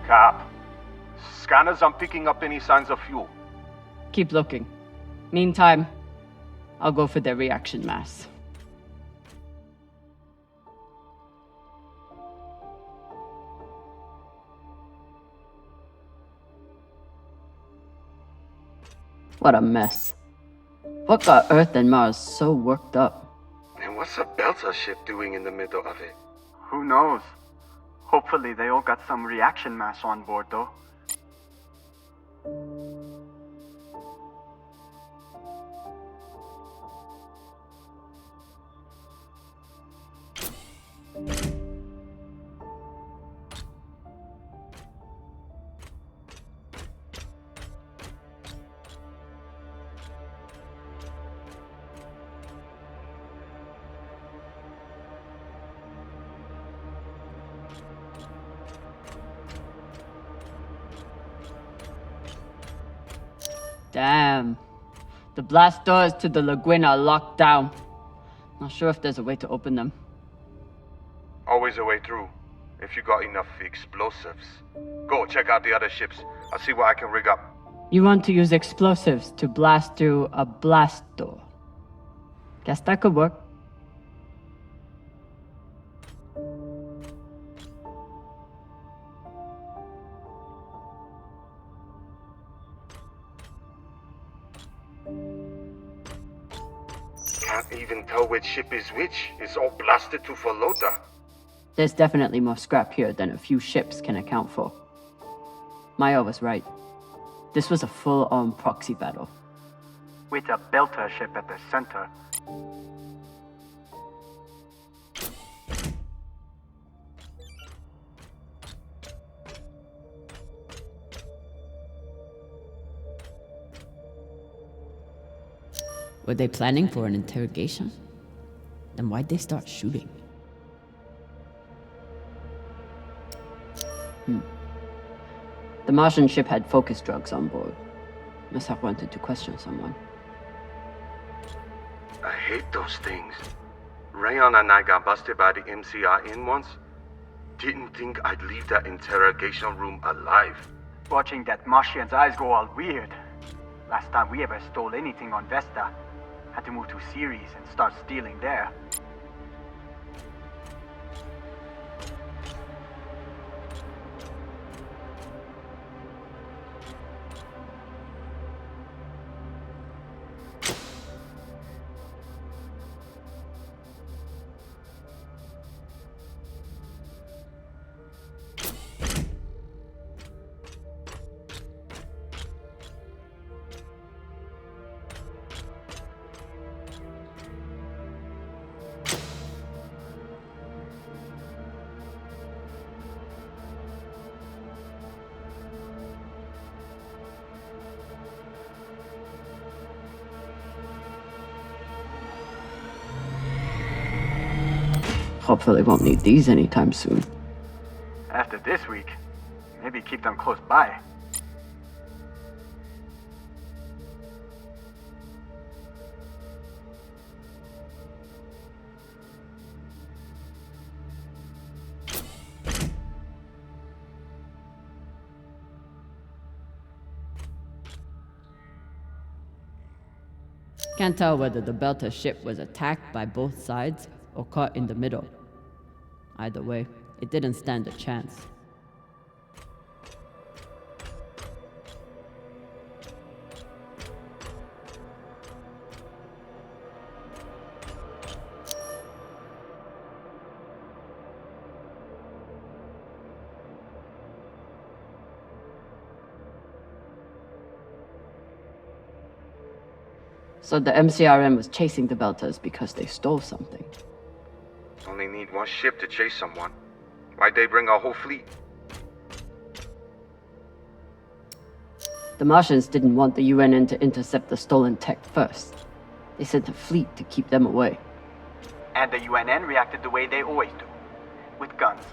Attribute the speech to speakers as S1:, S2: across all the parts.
S1: Cap. Scanners aren't picking up any signs of fuel.
S2: Keep looking. Meantime, I'll go for their reaction mass. What a mess. What got Earth and Mars so worked up?
S3: And what's a Belter ship doing in the middle of it?
S4: Who knows? Hopefully they all got some reaction mass on board, though.
S2: Damn. The blast doors to the lagoon are locked down. Not sure if there's a way to open them.
S3: Always a way through, if you got enough explosives. Go, check out the other ships. I'll see what I can rig up.
S2: You want to use explosives to blast through a blast door. Guess that could work.
S3: Can't even tell which ship is which. It's all blasted to Falota.
S2: There's definitely more scrap here than a few ships can account for. Maya was right. This was a full-on proxy battle.
S4: With a Belter ship at the center.
S2: Were they planning for an interrogation? Then why'd they start shooting? The Martian ship had focus drugs on board. Must have wanted to question someone.
S3: I hate those things. Rayon and I got busted by the MCR once. Didn't think I'd leave that interrogation room alive.
S4: Watching that Martian's eyes go all weird. Last time we ever stole anything on Vesta. Had to move to Ceres and start stealing there.
S2: Hopefully won't need these anytime soon.
S4: After this week, maybe keep them close by.
S2: Can't tell whether the Belter ship was attacked by both sides or caught in the middle. Either way, it didn't stand a chance. So the MCRM was chasing the Belters because they stole something.
S3: Only need one ship to chase someone. Why'd they bring a whole fleet?
S2: The Martians didn't want the UNN to intercept the stolen tech first. They sent a fleet to keep them away.
S4: And the UNN reacted the way they always do. With guns.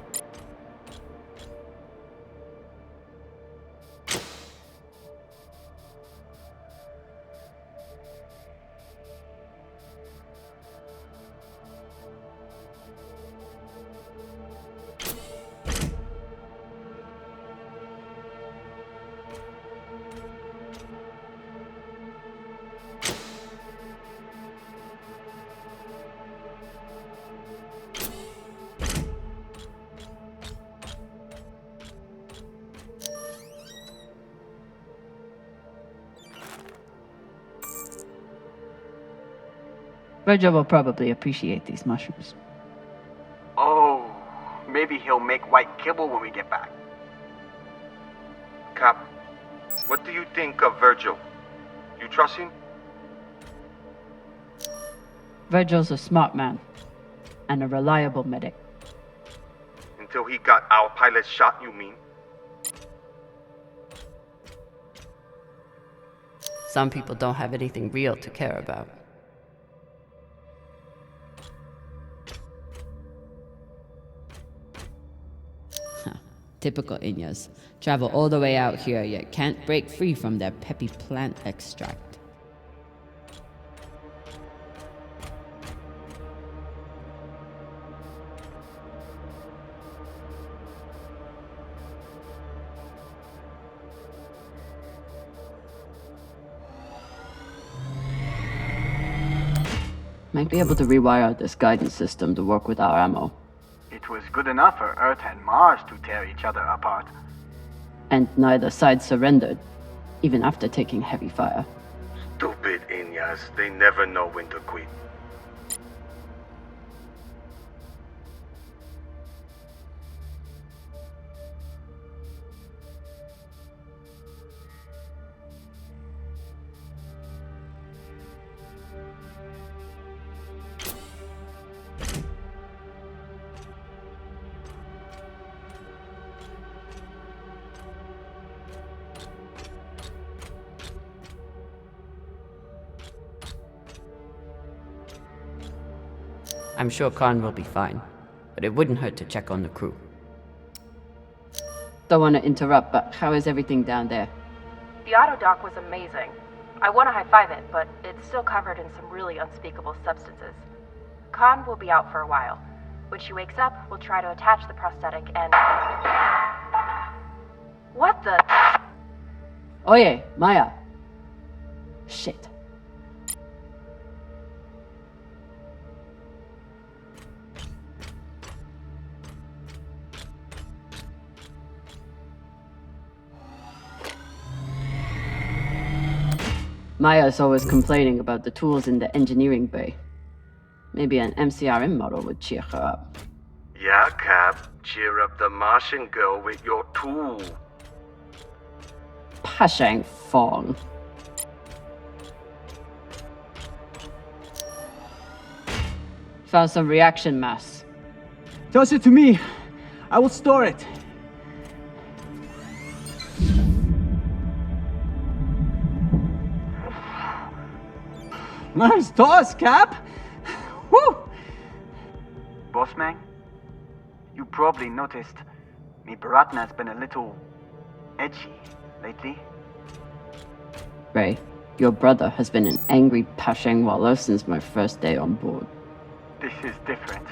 S2: Virgil will probably appreciate these mushrooms.
S4: Oh, maybe he'll make white kibble when we get back.
S3: Cap, what do you think of Virgil? You trust him?
S2: Virgil's a smart man, and a reliable medic.
S3: Until he got our pilot shot, you mean?
S2: Some people don't have anything real to care about. Typical Inyas. Travel all the way out here, yet can't break free from their peppy plant extract. Might be able to rewire this guidance system to work with our ammo.
S4: It was good enough for Earth and Mars to tear each other apart.
S2: And neither side surrendered, even after taking heavy fire.
S3: Stupid Inyas, they never know when to quit.
S2: I'm sure Khan will be fine, but it wouldn't hurt to check on the crew. Don't want to interrupt, but how is everything down there?
S5: The auto dock was amazing. I want to high-five it, but it's still covered in some really unspeakable substances. Khan will be out for a while. When she wakes up, we'll try to attach the prosthetic and... What the...
S2: Oye, Maya. Shit. Maya's always complaining about the tools in the engineering bay. Maybe an MCRM model would cheer her up.
S3: Yeah, Cap. Cheer up the Martian girl with your tool.
S2: Pashang Fong. Found some reaction mass.
S4: Toss it to me. I will store it. Nice toss, Cap! Woo! Bossman, you probably noticed me Baratna's been a little edgy lately.
S2: Ray, your brother has been an angry Pashang Wallow since my first day on board.
S4: This is different.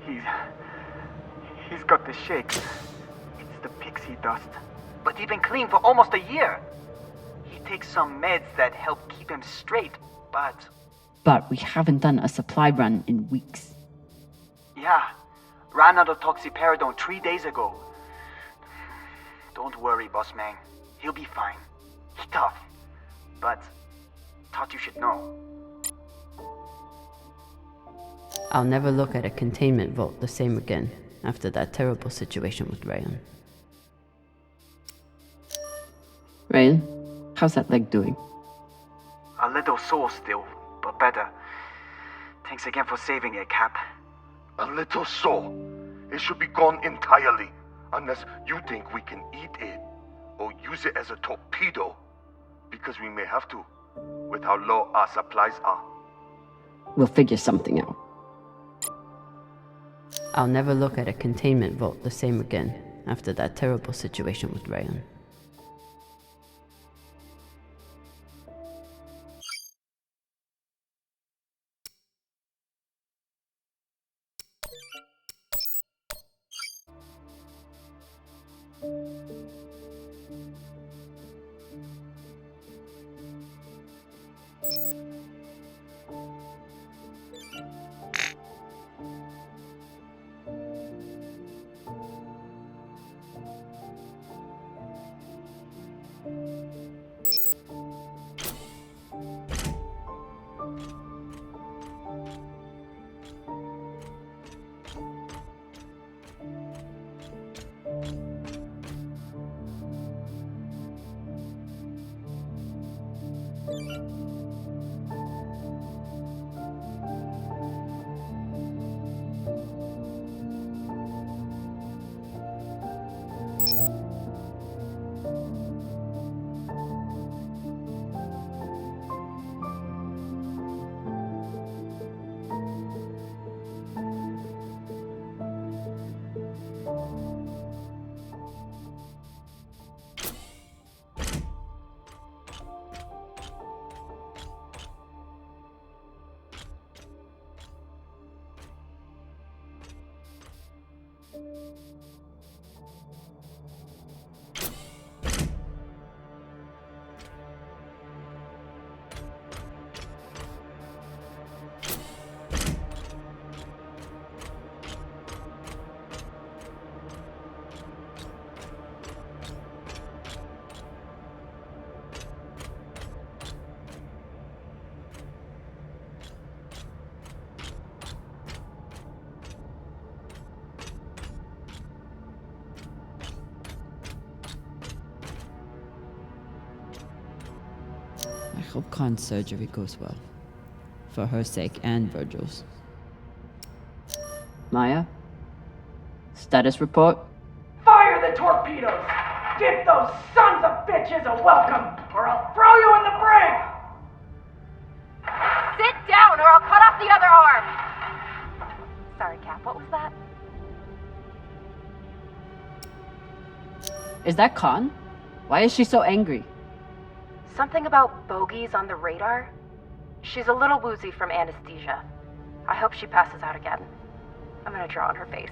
S4: He's got the shakes. It's the pixie dust. But he's been clean for almost a year. He takes some meds that help keep him straight,
S2: But we haven't done a supply run in weeks.
S4: Yeah, ran out of toxiperidone 3 days ago. Don't worry, boss man. He'll be fine. He's tough. But thought you should know.
S2: I'll never look at a containment vault the same again after that terrible situation with Rayan. Rayan, how's that leg doing?
S4: A little sore still, but better. Thanks again for saving it, Cap.
S3: A little sore. It should be gone entirely, unless you think we can eat it or use it as a torpedo, because we may have to, with how low our supplies are.
S2: We'll figure something out. I'll never look at a containment vault the same again after that terrible situation with Rayan. hope Khan's surgery goes well. For her sake and Virgil's. Maya? Status report?
S6: Fire the torpedoes! Give those sons of bitches a welcome, or I'll throw you in the brig!
S5: Sit down or I'll cut off the other arm! Sorry, Cap, what was that?
S2: Is that Khan? Why is she so angry?
S5: Something about bogeys on the radar? She's a little woozy from anesthesia. I hope she passes out again. I'm gonna draw on her face.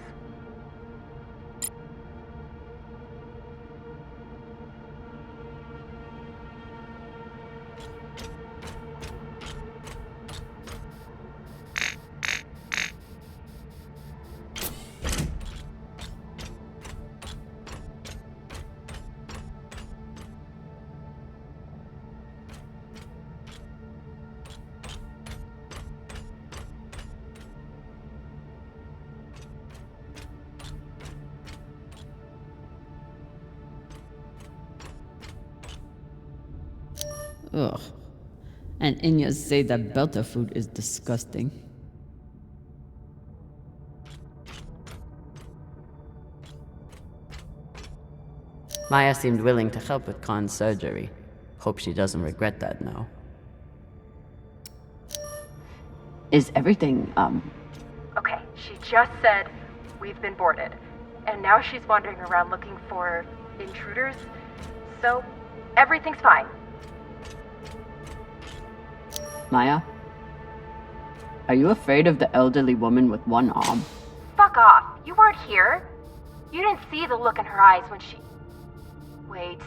S2: Ugh. And Inyas say that Belter food is disgusting. Maya seemed willing to help with Khan's surgery. Hope she doesn't regret that now. Is everything,
S5: Okay, she just said we've been boarded. And now she's wandering around looking for intruders. So, everything's fine.
S2: Maya? Are you afraid of the elderly woman with one arm?
S5: Fuck off. You weren't here. You didn't see the look in her eyes when she... Wait.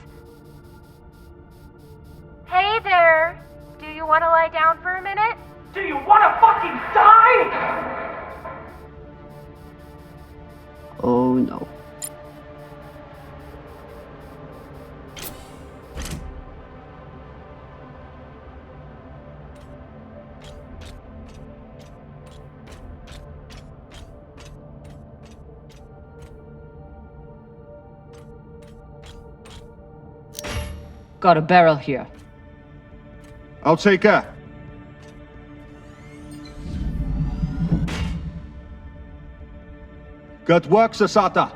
S5: Hey there. Do you want to lie down for a minute?
S6: Do you wanna fucking die?
S2: Oh no. Got a barrel here.
S1: I'll take her. Good work, Sasata.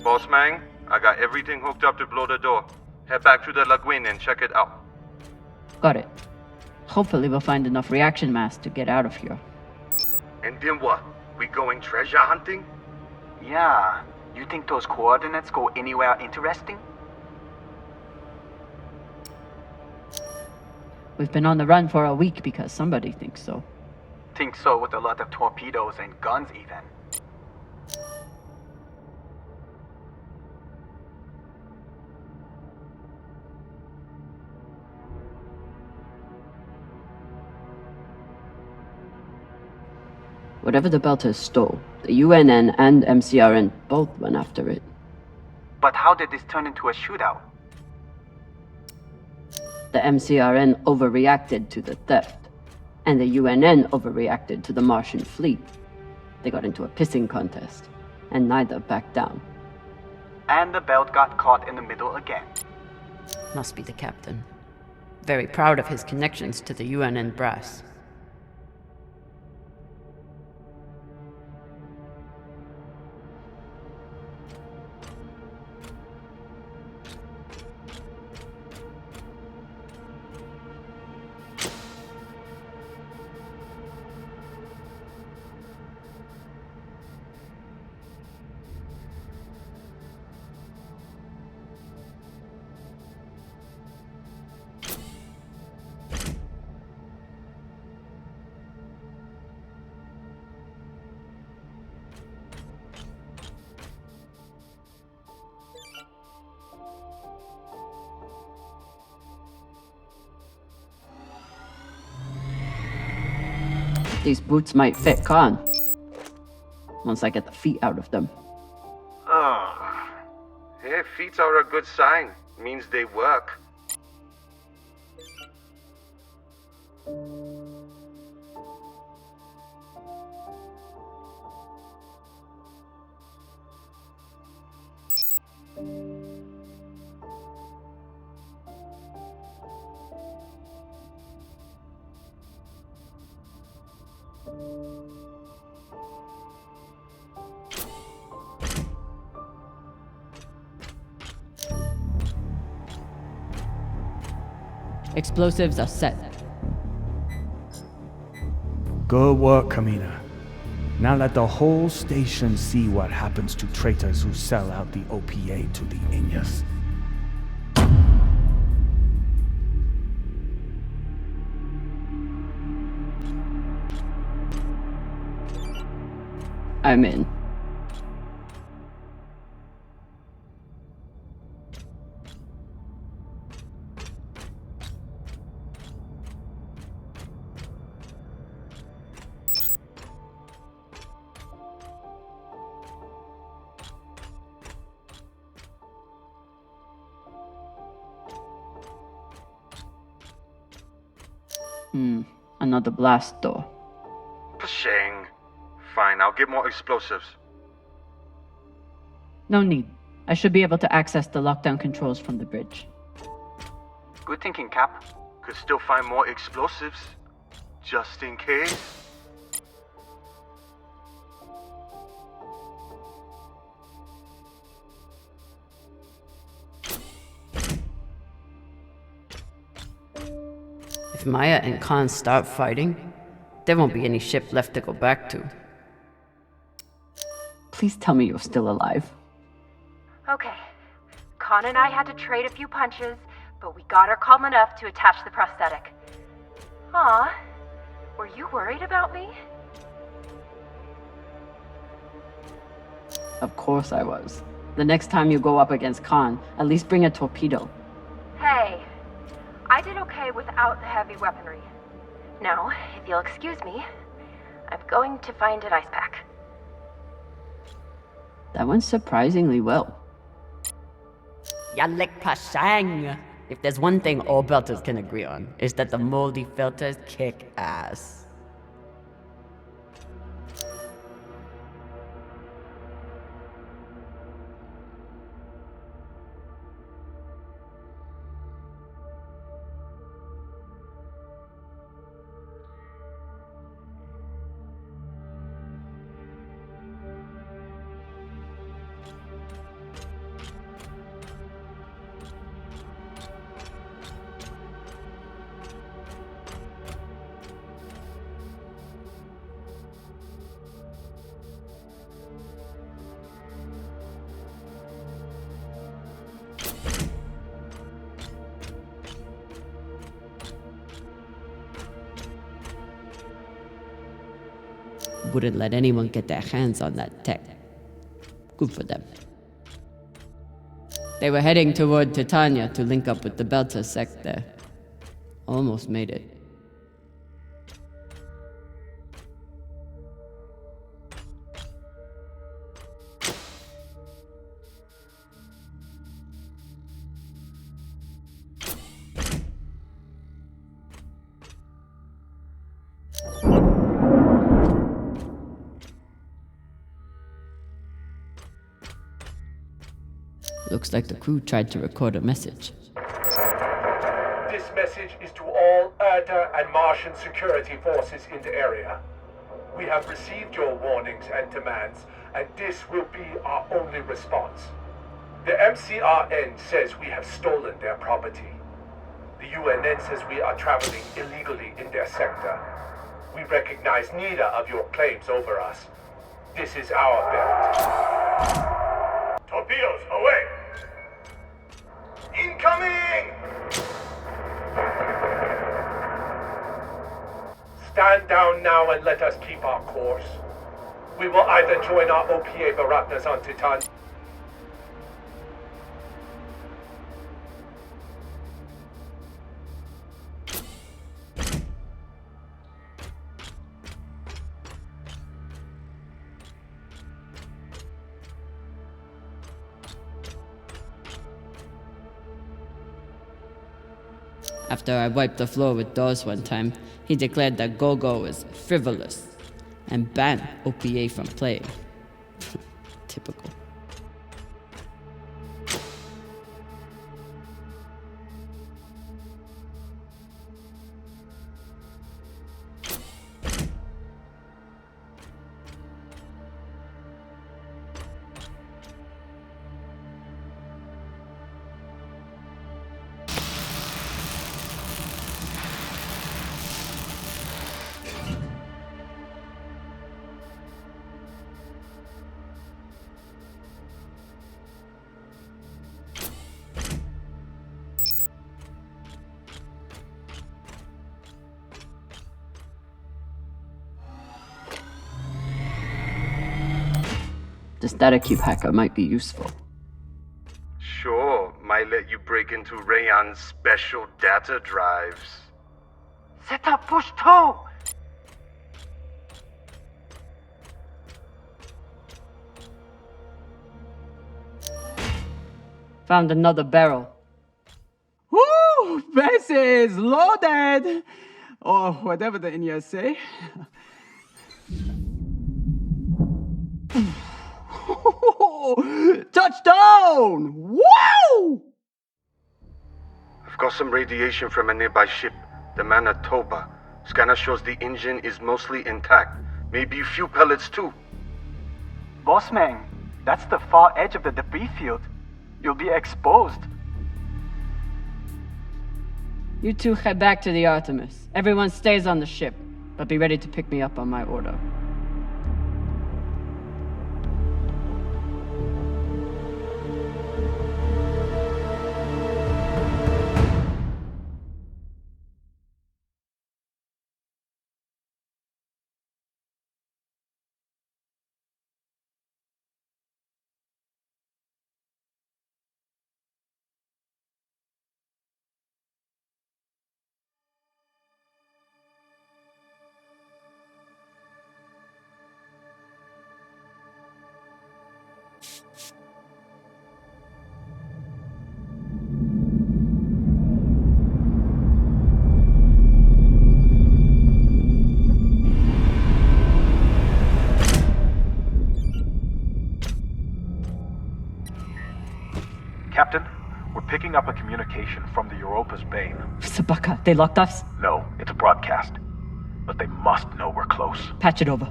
S3: Boss Mang, I got everything hooked up to blow the door. Head back to the lagoon and check it out.
S2: Got it. Hopefully we'll find enough reaction mass to get out of here.
S3: And then what? We going treasure hunting?
S4: Yeah. You think those coordinates go anywhere interesting?
S2: We've been on the run for a week because somebody thinks so.
S4: Think so with a lot of torpedoes and guns even.
S2: Whatever the Belters stole, the UNN and MCRN both went after it.
S4: But how did this turn into a shootout?
S2: The MCRN overreacted to the theft, and the UNN overreacted to the Martian fleet. They got into a pissing contest, and neither backed down.
S4: And the belt got caught in the middle again.
S2: Must be the captain. Very proud of his connections to the UNN brass. These boots might fit Khan. Once I get the feet out of them.
S3: Ugh. Hey, feet are a good sign. Means they work.
S2: Explosives are set.
S7: Good work, Kamina. Now let the whole station see what happens to traitors who sell out the OPA to the Inyas.
S2: I'm in. Another blast door.
S1: Pshing. Fine, I'll get more explosives.
S2: No need. I should be able to access the lockdown controls from the bridge.
S4: Good thinking, Cap.
S1: Could still find more explosives. Just in case.
S2: If Maya and Khan start fighting, there won't be any ship left to go back to. Please tell me you're still alive.
S5: Okay. Khan and I had to trade a few punches, but we got her calm enough to attach the prosthetic. Aw, were you worried about me?
S2: Of course I was. The next time you go up against Khan, at least bring a torpedo.
S5: Hey, I did okay without the heavy weaponry. Now, if you'll excuse me, I'm going to find an ice pack.
S2: That went surprisingly well.
S8: Yalek Pashang! If there's one thing all belters can agree on, is that the moldy filters kick ass.
S2: Wouldn't let anyone get their hands on that tech. Good for them. They were heading toward Titania to link up with the Belter sect there. Almost made it. Looks like the crew tried to record a message.
S9: This message is to all Earther and Martian security forces in the area. We have received your warnings and demands, and this will be our only response. The MCRN says we have stolen their property. The UNN says we are traveling illegally in their sector. We recognize neither of your claims over us. This is our belt. Torpedoes, away! Incoming! Stand down now and let us keep our course. We will either join our OPA Baratnas on Titan.
S2: After I wiped the floor with Dawes one time, he declared that Gogo was frivolous and banned OPA from playing. Typical. This data cube hacker might be useful.
S3: Sure, might let you break into Rayon's special data drives.
S4: Set up push two!
S2: Found another barrel.
S6: Woo! This is loaded! Or whatever the Indians say. Touchdown! Wow!
S3: I've got some radiation from a nearby ship, the Manitoba. Scanner shows the engine is mostly intact. Maybe a few pellets too.
S4: Bossman, that's the far edge of the debris field. You'll be exposed.
S2: You two head back to the Artemis. Everyone stays on the ship, but be ready to pick me up on my order.
S1: Captain, we're picking up a communication from the Europa's Bane.
S2: Sabaka, they locked us?
S1: No, it's a broadcast. But they must know we're close.
S2: Patch it over.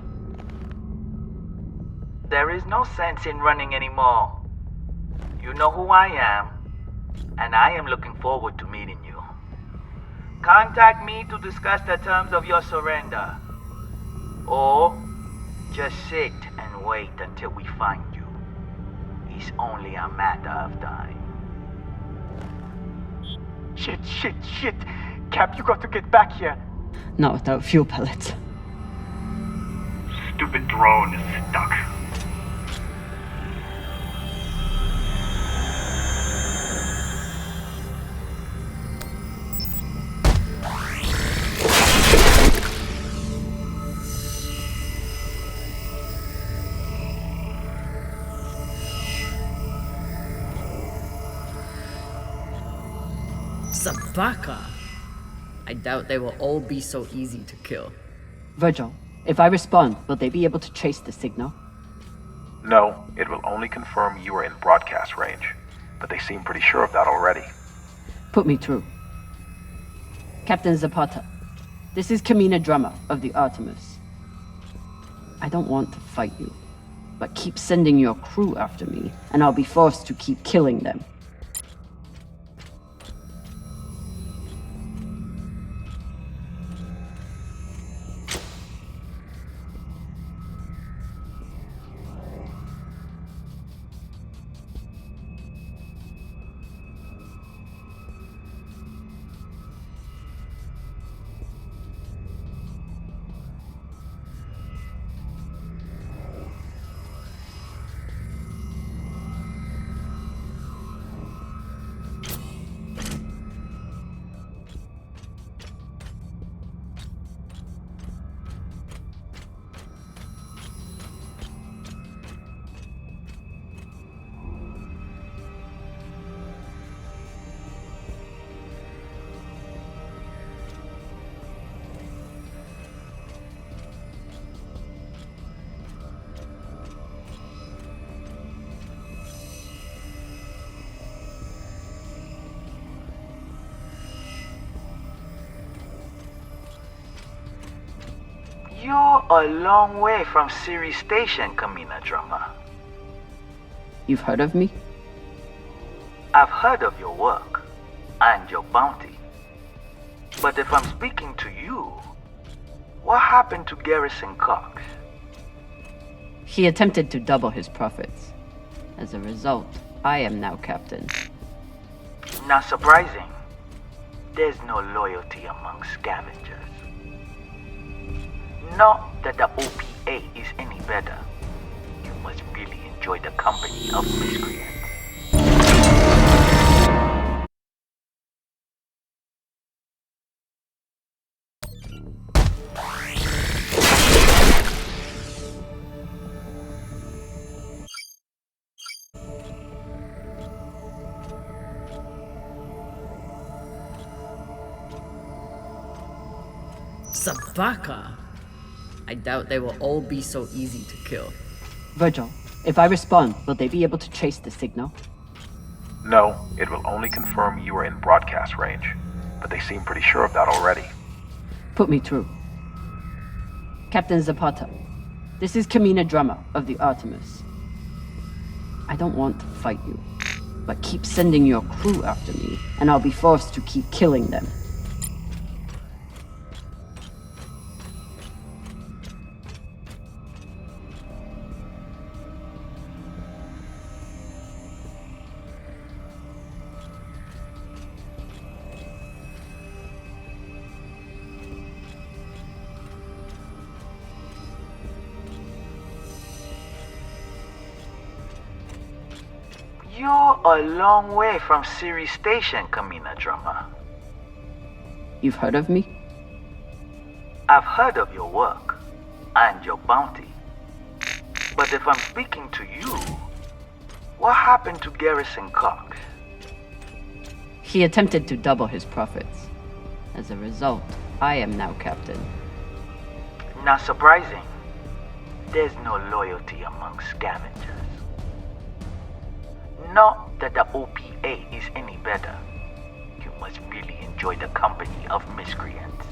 S10: There is no sense in running anymore. You know who I am, and I am looking forward to meeting you. Contact me to discuss the terms of your surrender. Or just sit and wait until we find you. It's only a matter of time.
S4: Shit. Cap, you got to get back here.
S2: Not without fuel pellets.
S1: Stupid drone is stuck.
S8: Sabaka? I doubt they will all be so easy to kill.
S2: Virgil, if I respond, will they be able to trace the signal?
S1: No, it will only confirm you are in broadcast range. But they seem pretty sure of that already.
S2: Put me through. Captain Zapata, this is Kamina Drummer of the Artemis. I don't want to fight you, but keep sending your crew after me, and I'll be forced to keep killing them.
S10: You're a long way from Siri Station, Kamina Drummer.
S2: You've heard of me?
S10: I've heard of your work and your bounty. But if I'm speaking to you, what happened to Garrison Cox?
S2: He attempted to double his profits. As a result, I am now captain.
S10: Not surprising. There's no loyalty among scavengers. Not that the OPA is any better. You must really enjoy the company of miscreants.
S8: Sabaka? I doubt they will all be so easy to kill.
S2: Virgil, if I respond, will they be able to trace the signal?
S1: No, it will only confirm you are in broadcast range, but they seem pretty sure of that already.
S2: Put me through. Captain Zapata, this is Kamina Drummer of the Artemis. I don't want to fight you, but keep sending your crew after me, and I'll be forced to keep killing them.
S10: You're a long way from Siri Station, Kamina Drummer.
S2: You've heard of me?
S10: I've heard of your work and your bounty. But if I'm speaking to you, what happened to Garrison Cox?
S2: He attempted to double his profits. As a result, I am now captain.
S10: Not surprising. There's no loyalty among scavengers. Not that the OPA is any better. You must really enjoy the company of miscreants.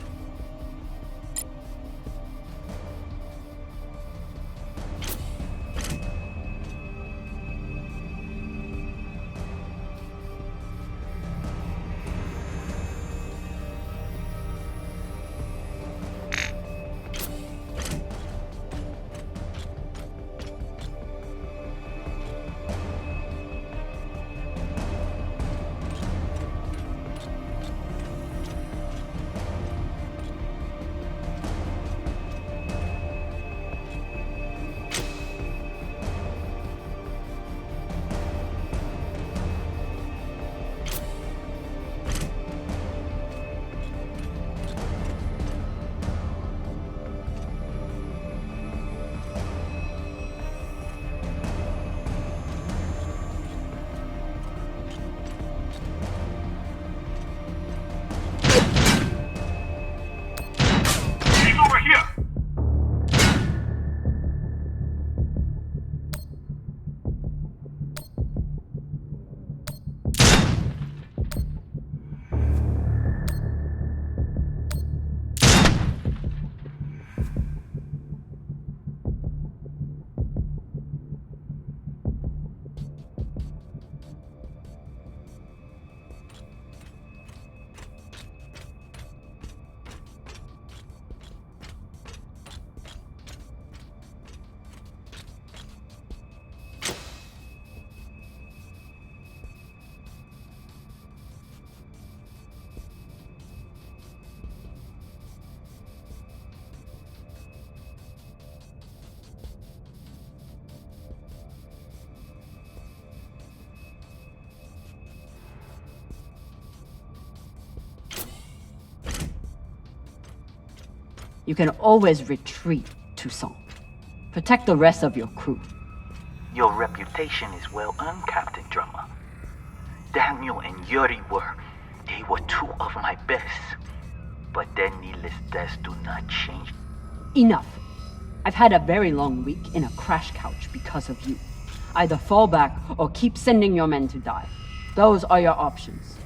S2: You can always retreat, Toussaint. Protect the rest of your crew.
S10: Your reputation is well earned, Captain Drummer. Daniel and Yuri they were two of my best. But their needless deaths do not change.
S2: Enough. I've had a very long week in a crash couch because of you. Either fall back or keep sending your men to die. Those are your options.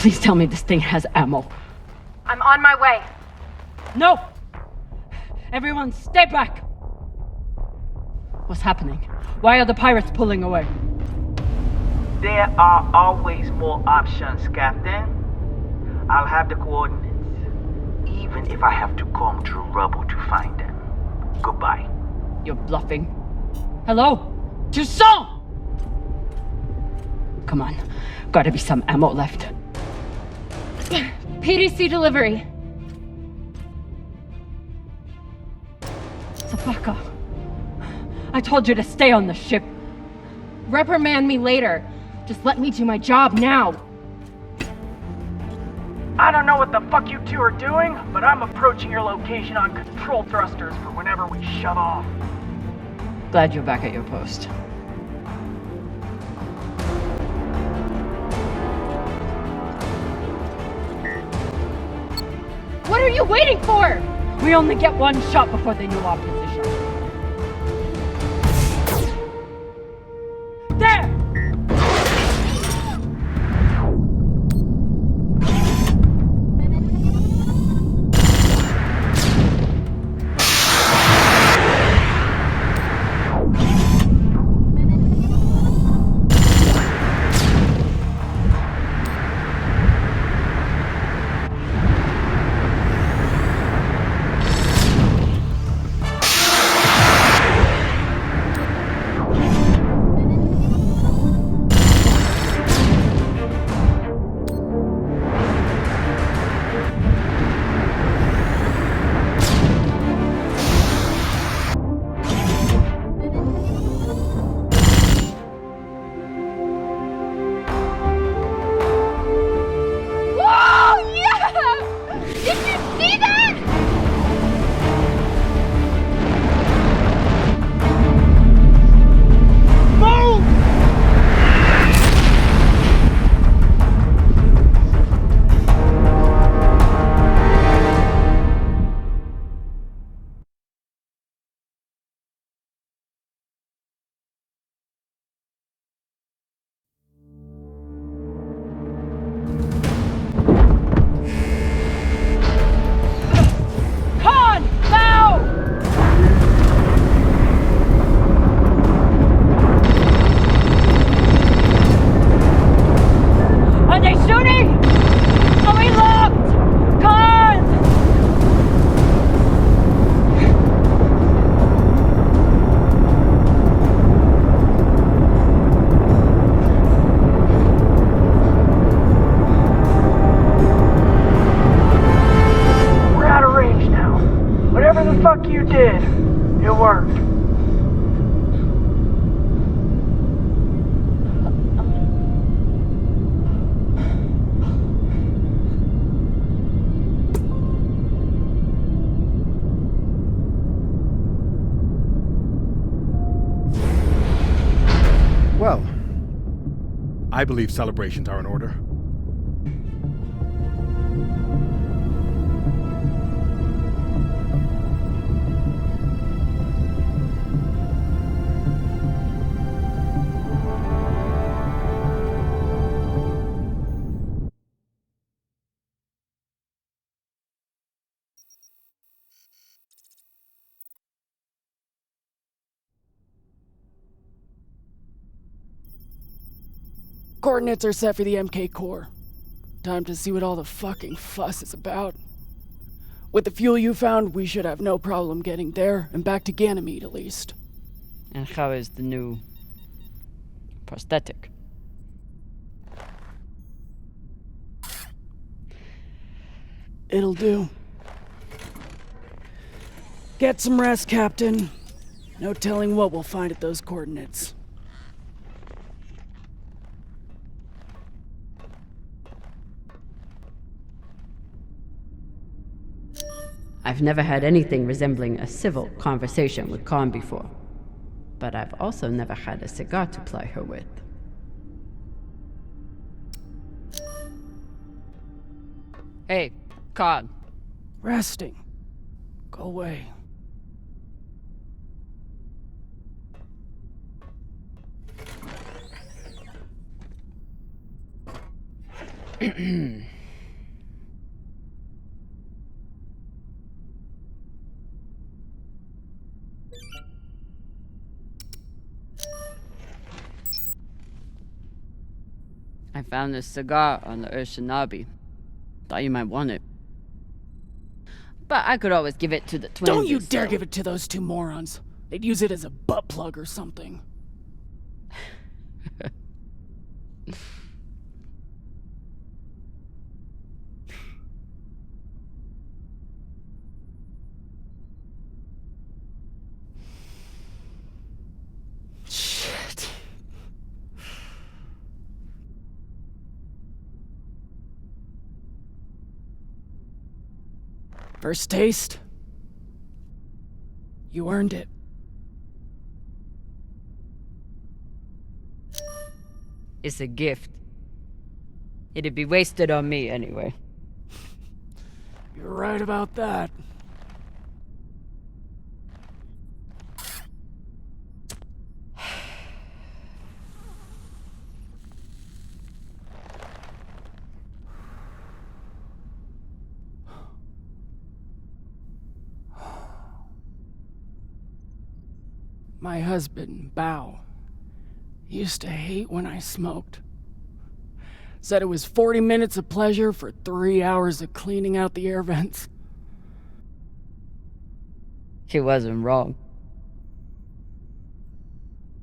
S2: Please tell me this thing has ammo.
S5: I'm on my way.
S2: No! Everyone, stay back! What's happening? Why are the pirates pulling away?
S10: There are always more options, Captain. I'll have the coordinates, even if I have to comb through rubble to find them. Goodbye.
S2: You're bluffing. Hello? Toussaint! Come on. Gotta be some ammo left.
S5: PDC delivery.
S2: Zapaka. I told you to stay on the ship.
S5: Reprimand me later. Just let me do my job now.
S6: I don't know what the fuck you two are doing, but I'm approaching your location on control thrusters for whenever we shove off.
S2: Glad you're back at your post.
S5: What are you waiting for?
S2: We only get one shot before they know our position. There!
S6: fuck you did. It worked.
S11: Well, I believe celebrations are in order.
S12: Coordinates are set for the MK core. Time to see what all the fucking fuss is about. With the fuel you found, we should have no problem getting there and back to Ganymede at least.
S2: And how is the new prosthetic?
S12: It'll do. Get some rest, Captain. No telling what we'll find at those coordinates.
S8: I've never had anything resembling a civil conversation with Khan before, but I've also never had a cigar to ply her with.
S2: Hey, Khan.
S12: Resting. Go away.
S8: I found this cigar on the Urshanabi. Thought you might want it. But I could always give it to the twins.
S12: Don't you dare give it to those two morons. They'd use it as a butt plug or something. Shit. First taste? You earned it.
S8: It's a gift. It'd be wasted on me anyway.
S12: You're right about that. My husband, Bao, used to hate when I smoked. Said it was 40 minutes of pleasure for 3 hours of cleaning out the air vents.
S8: He wasn't wrong.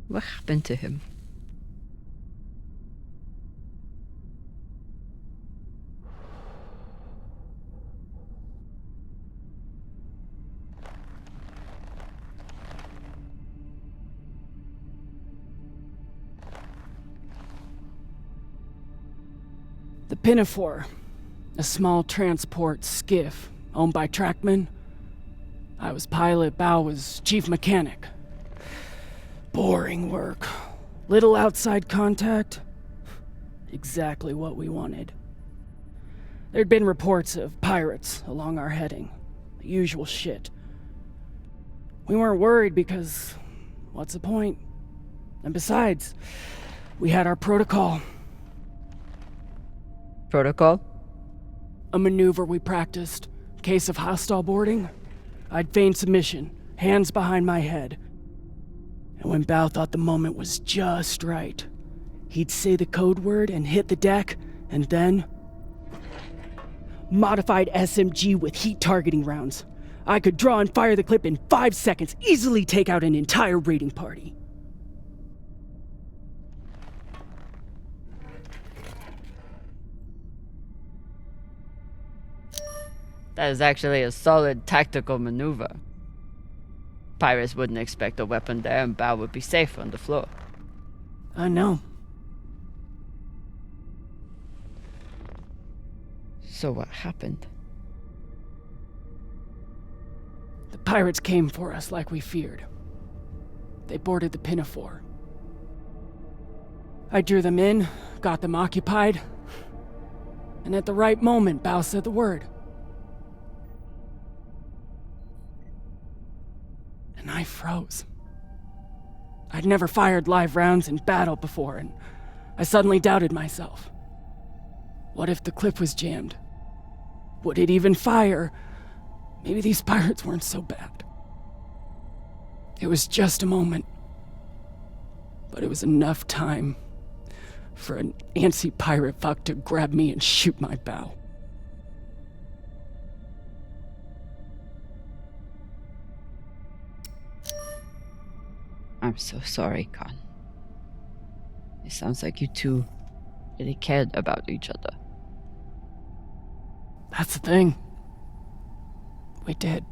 S8: What happened to him?
S12: The Pinafore, a small transport skiff owned by Trackman. I was pilot, Bao was chief mechanic. Boring work. Little outside contact. Exactly what we wanted. There'd been reports of pirates along our heading. The usual shit. We weren't worried because, what's the point? And besides, we had our protocol.
S8: Protocol?
S12: A maneuver we practiced. Case of hostile boarding. I'd feign submission, hands behind my head. And when Bao thought the moment was just right, he'd say the code word and hit the deck, and then... Modified SMG with heat targeting rounds. I could draw and fire the clip in 5 seconds, easily take out an entire raiding party.
S8: That is actually a solid tactical maneuver. Pirates wouldn't expect a weapon there, and Bao would be safe on the floor.
S12: I know.
S8: So what happened?
S12: The pirates came for us like we feared. They boarded the Pinafore. I drew them in, got them occupied, and at the right moment, Bao said the word. And I froze. I'd never fired live rounds in battle before, and I suddenly doubted myself. What if the clip was jammed? Would it even fire? Maybe these pirates weren't so bad. It was just a moment. But it was enough time for an antsy pirate fuck to grab me and shoot my bow.
S8: I'm so sorry, Khan. It sounds like you two really cared about each other.
S12: That's the thing. We did.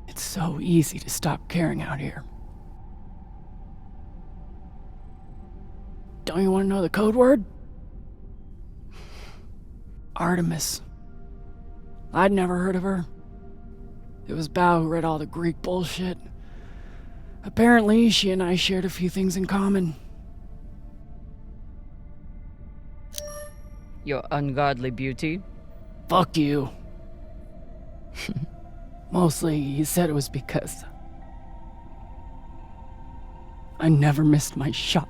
S12: It's so easy to stop caring out here. Don't you want to know the code word? Artemis. I'd never heard of her. It was Bao who read all the Greek bullshit. Apparently, she and I shared a few things in common.
S8: Your ungodly beauty?
S12: Fuck you. Mostly, he said it was because I never missed my shot.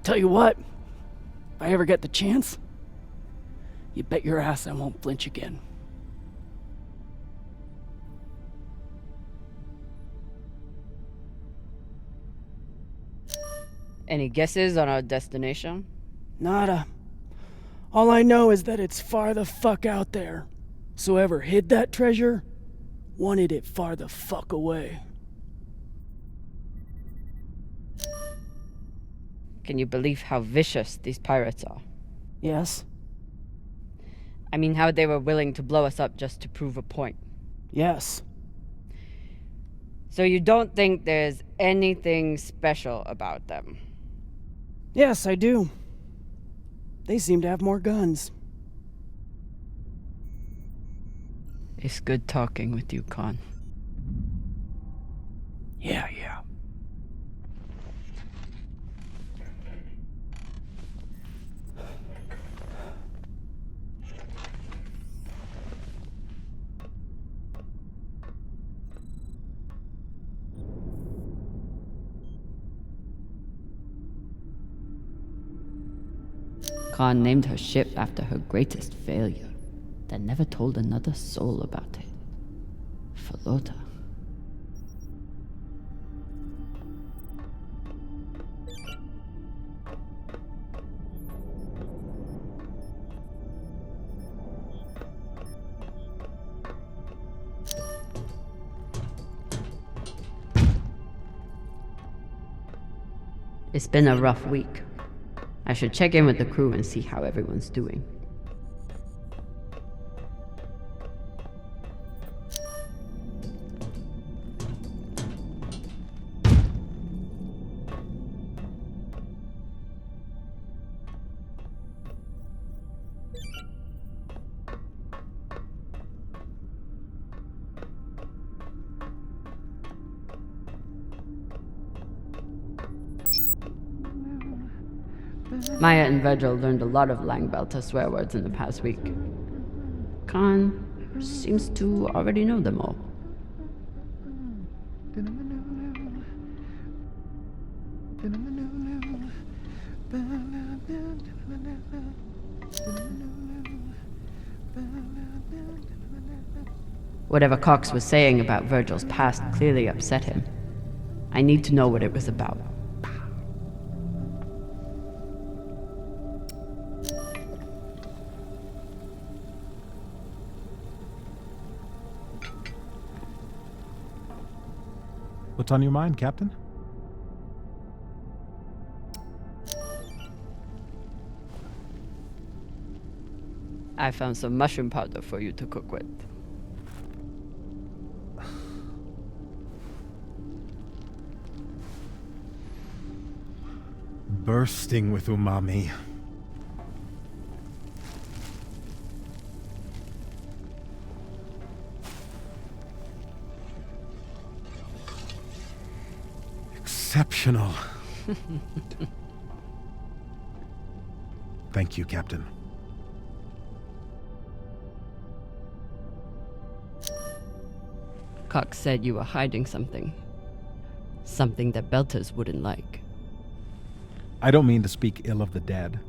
S12: Tell you what, if I ever get the chance, you bet your ass I won't flinch again.
S8: Any guesses on our destination?
S12: Nada. All I know is that it's far the fuck out there. So whoever hid that treasure wanted it far the fuck away.
S8: Can you believe how vicious these pirates are?
S12: Yes?
S8: I mean, how they were willing to blow us up just to prove a point.
S12: Yes.
S8: So you don't think there's anything special about them?
S12: Yes, I do. They seem to have more guns.
S8: It's good talking with you, Khan.
S12: Yeah.
S8: Khan named her ship after her greatest failure, then never told another soul about it. Falota. It's been a rough week. I should check in with the crew and see how everyone's doing. Maya and Virgil learned a lot of Langbelter swear words in the past week. Khan seems to already know them all. Whatever Cox was saying about Virgil's past clearly upset him. I need to know what it was about.
S11: What's on your mind, Captain?
S8: I found some mushroom powder for you to cook with.
S11: Bursting with umami. Exceptional. Thank you, Captain.
S8: Cox said you were hiding something. Something that Belters wouldn't like.
S11: I don't mean to speak ill of the dead,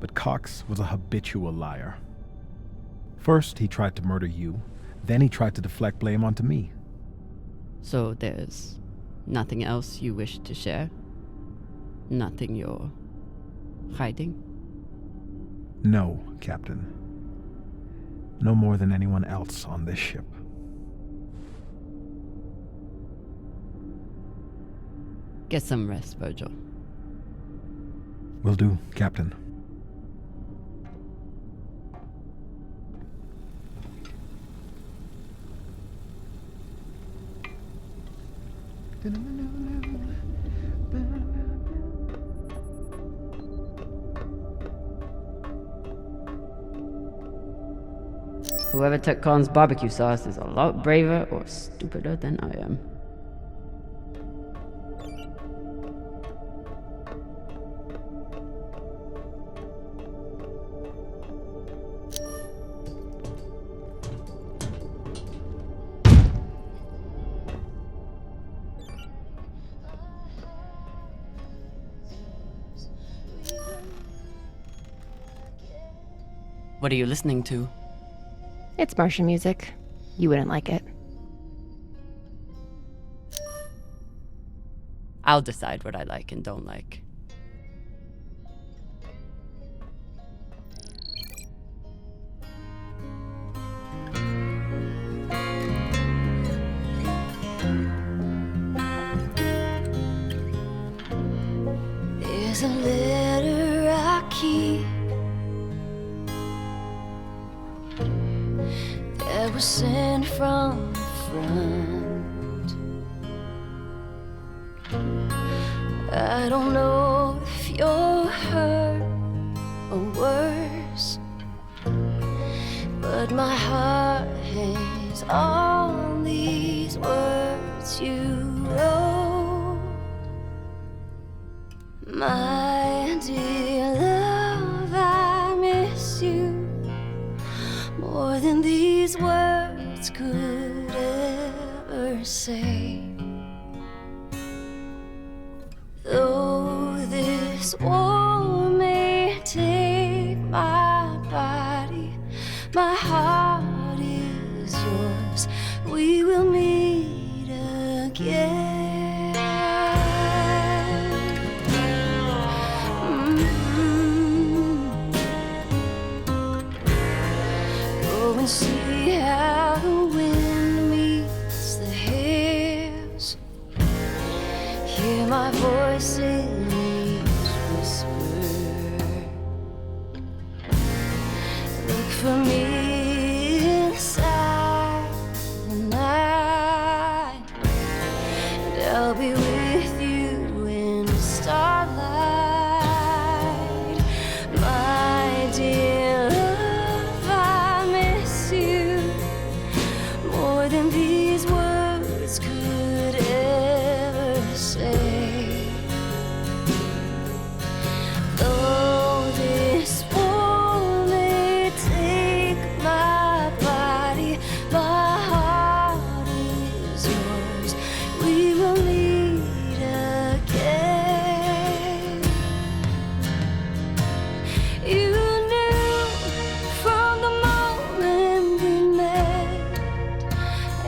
S11: but Cox was a habitual liar. First, he tried to murder you. Then he tried to deflect blame onto me.
S8: So there's nothing else you wish to share? Nothing you're hiding?
S11: No, Captain. No more than anyone else on this ship.
S8: Get some rest, Virgil.
S11: Will do, Captain.
S8: Whoever took Khan's barbecue sauce is a lot braver or stupider than I am. What are you listening to?
S5: It's Martian music. You wouldn't like it.
S8: I'll decide what I like and don't like.
S13: There's a letter I keep that was sent from the front. I don't know if you're hurt or worse, but my heart hangs on these words you wrote. My dear love, I miss you more than these words could ever say. Though this war may take my body, my heart is yours. We will meet again. Go and see how the wind meets the hills. Hear my voice in each whisper. Look for me inside the night, and I'll be with you in the starlight. My dear love, I miss you more than these words could ever say. Though this war may take my body, my heart is yours. We will meet again. You knew from the moment we met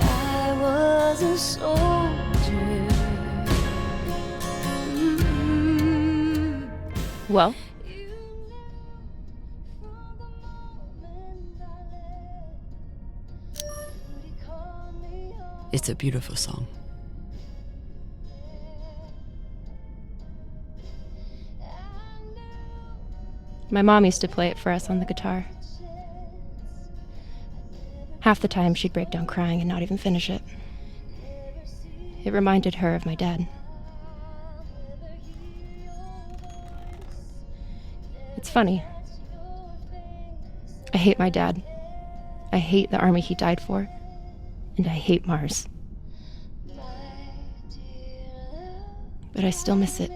S13: I was a soldier.
S5: Well,
S8: It's a beautiful song.
S5: my mom used to play it for us on the guitar. Half the time she'd break down crying and not even finish it. It reminded her of my dad. It's funny. I hate my dad. I hate the army he died for. And I hate Mars. But I still miss it.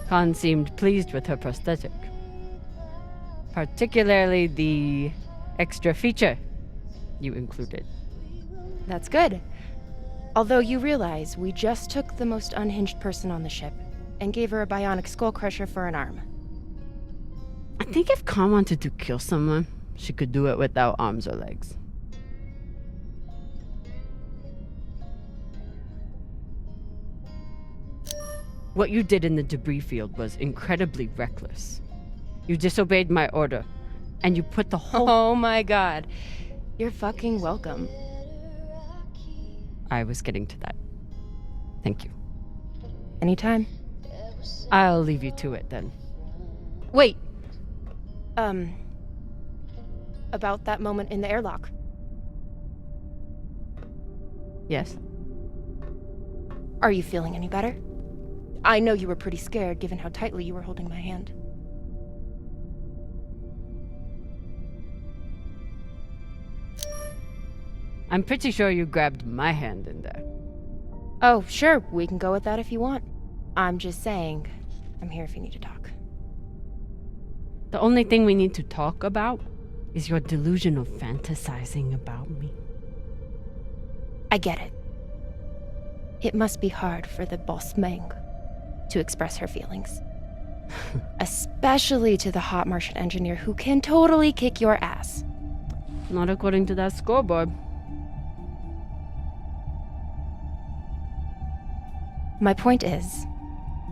S8: Khan seemed pleased with her prosthetic. Particularly the extra feature you included.
S5: That's good. Although you realize we just took the most unhinged person on the ship and gave her a bionic skull crusher for an arm.
S8: I think if Khan wanted to kill someone, she could do it without arms or legs. What you did in the debris field was incredibly reckless. You disobeyed my order, and you put the whole...
S5: Oh my god. You're fucking welcome.
S8: I was getting to that. Thank you.
S5: Anytime.
S8: I'll leave you to it then.
S5: Wait. About that moment in the airlock.
S8: Yes?
S5: Are you feeling any better? I know you were pretty scared given how tightly you were holding my hand.
S8: I'm pretty sure you grabbed my hand in there.
S5: Oh, sure, we can go with that if you want. I'm just saying, I'm here if you need to talk.
S8: The only thing we need to talk about is your delusional fantasizing about me.
S5: I get it. It must be hard for the boss Meng to express her feelings. Especially to the hot Martian engineer who can totally kick your ass.
S8: Not according to that scoreboard.
S5: My point is,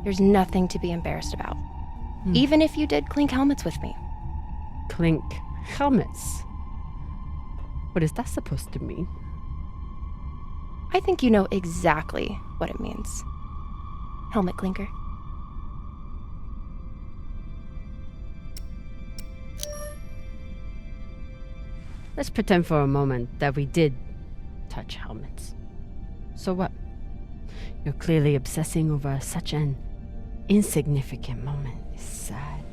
S5: there's nothing to be embarrassed about. Even if you did clink helmets with me.
S8: Clink helmets? What is that supposed to mean?
S5: I think you know exactly what it means. Helmet clinker.
S8: Let's pretend for a moment that we did touch helmets. So what? You're clearly obsessing over such an insignificant moment. It's sad.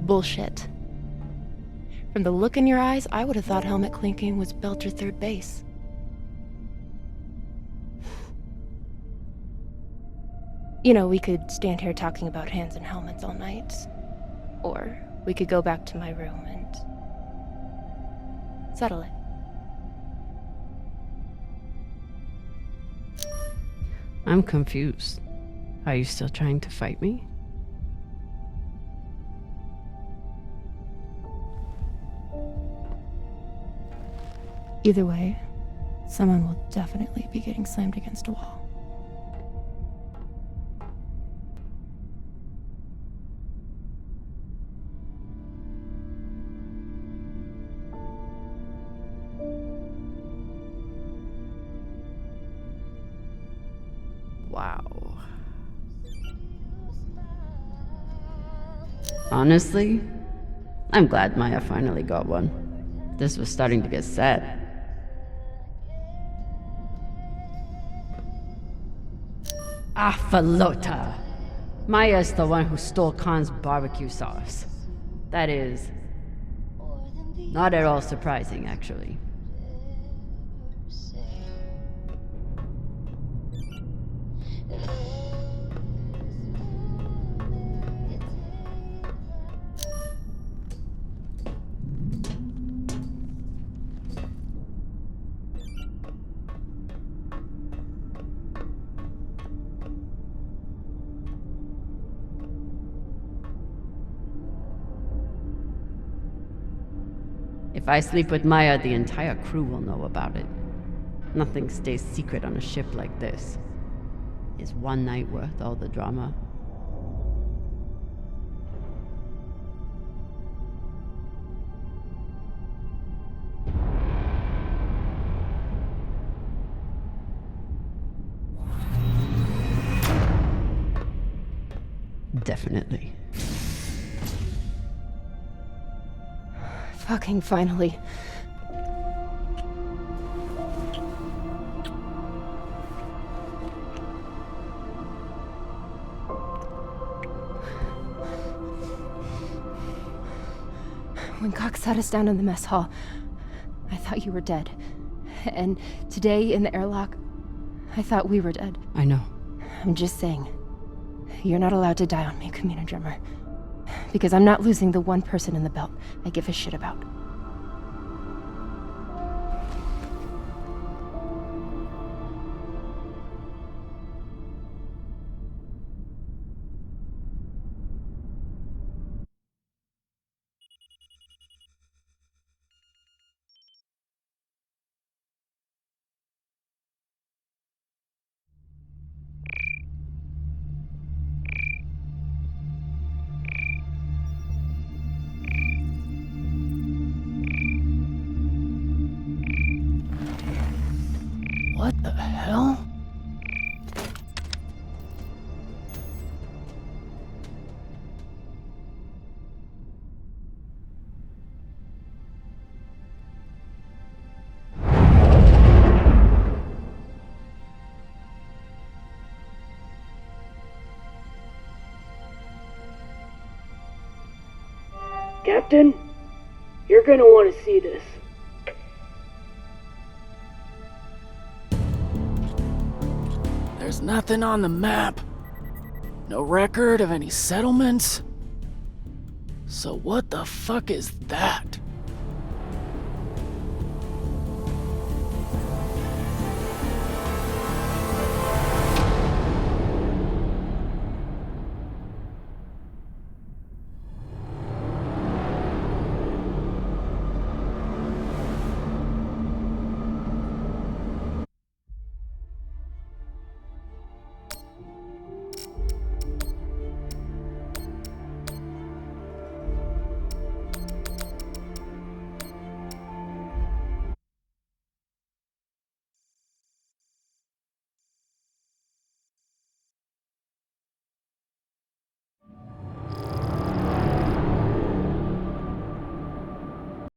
S5: Bullshit. From the look in your eyes, I would have thought helmet clinking was Belter third base. You know, we could stand here talking about hands and helmets all night. Or we could go back to my room and settle it.
S8: I'm confused. Are you still trying to fight me?
S5: Either way, someone will definitely be getting slammed against a wall.
S8: Wow. Honestly, I'm glad Maya finally got one. This was starting to get sad. Afalota! Maya's the one who stole Khan's barbecue sauce. That is not at all surprising, actually. If I sleep with Maya, the entire crew will know about it. Nothing stays secret on a ship like this. Is one night worth all the drama? Definitely.
S5: Fucking finally. When Cox sat us down in the mess hall, I thought you were dead. And today in the airlock, I thought we were dead.
S8: I know.
S5: I'm just saying, you're not allowed to die on me, Kamina Drummer. Because I'm not losing the one person in the belt I give a shit about.
S12: What the hell?
S6: Captain, you're gonna want to see this.
S12: There's nothing on the map. No record of any settlements. So what the fuck is that?